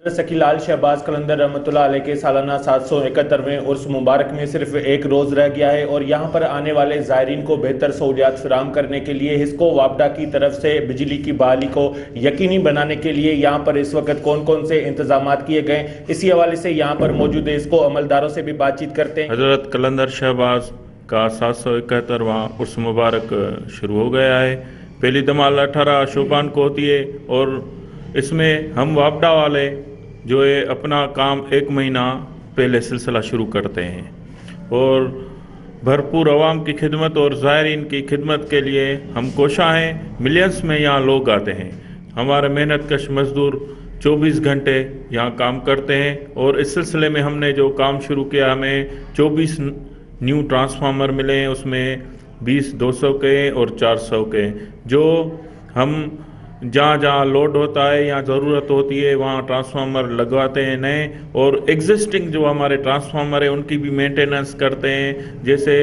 सकी लाल शहबाज कलंदर रहमतुल्लाह अलैह के सालाना 771वें उर्स मुबारक में सिर्फ एक रोज़ रह गया है और यहाँ पर आने वाले ज़ायरीन को बेहतर सहूलियात फराहम करने के लिए हिस्को वापडा की तरफ से बिजली की बहाली को यकीनी बनाने के लिए यहाँ पर इस वक्त कौन कौन से इंतजाम किए गए, इसी हवाले से यहाँ पर मौजूद हिस्को अमलदारों से भी बातचीत करते हैं। हज़रत कलंदर शहबाज का 771वां उर्स मुबारक शुरू हो गया है। पहली धमाल 18 शोबान को होती है और इसमें हम वापडा वाले जो है अपना काम एक महीना पहले सिलसिला शुरू करते हैं और भरपूर अवाम की खिदमत और ज़ायरीन की खिदमत के लिए हम कोशा हैं। मिलियंस में यहाँ लोग आते हैं। हमारे मेहनत कश मज़दूर 24 घंटे यहाँ काम करते हैं और इस सिलसिले में हमने जो काम शुरू किया, हमें 24 न्यू ट्रांसफार्मर मिले हैं, उसमें 20 200 के और 400 के, जो हम जहाँ जहाँ लोड होता है या ज़रूरत होती है वहाँ ट्रांसफार्मर लगवाते हैं नए, और एग्जिस्टिंग जो हमारे ट्रांसफार्मर है उनकी भी मेंटेनेंस करते हैं। जैसे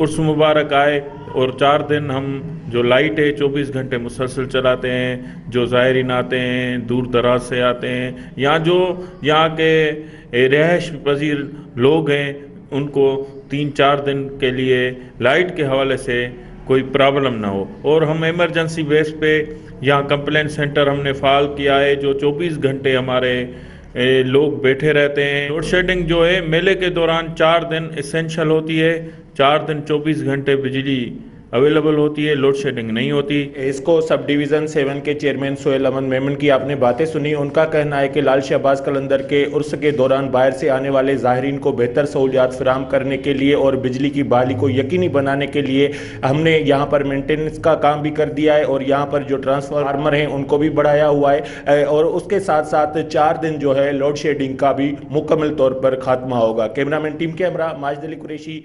उर्स मुबारक आए और 4 दिन हम जो लाइट है 24 घंटे मुसलसल चलाते हैं। जो ज़ायरीन आते हैं दूर दराज से आते हैं, या जो यहाँ के रिहाइश पजीर लोग हैं उनको 3-4 दिन के लिए लाइट के हवाले से कोई प्रॉब्लम ना हो। और हम इमरजेंसी बेस पे यहाँ कंप्लेंट सेंटर हमने फ़ाल किया है, जो 24 घंटे हमारे लोग बैठे रहते हैं। लोड शेडिंग जो है मेले के दौरान 4 दिन इसेंशियल होती है, 4 दिन 24 घंटे बिजली अवेलेबल होती है, लोड शेडिंग नहीं होती। इसको सब डिवीज़न 7 के चेयरमैन सोहेल अमन मेमन की आपने बातें सुनी। उनका कहना है कि लाल शहबाज कलंदर के उर्स के दौरान बाहर से आने वाले ज़ाहिरीन को बेहतर सहूलियात फराहम करने के लिए और बिजली की बहाली को यकीनी बनाने के लिए हमने यहाँ पर मेंटेनेंस का काम भी कर दिया है और यहाँ पर जो ट्रांसफार्मर हैं उनको भी बढ़ाया हुआ है, और उसके साथ साथ 4 दिन जो है लोड शेडिंग का भी मुकम्मल तौर पर खात्मा होगा। कैमरामैन टीम के हमरा माजिद अली कुरैशी।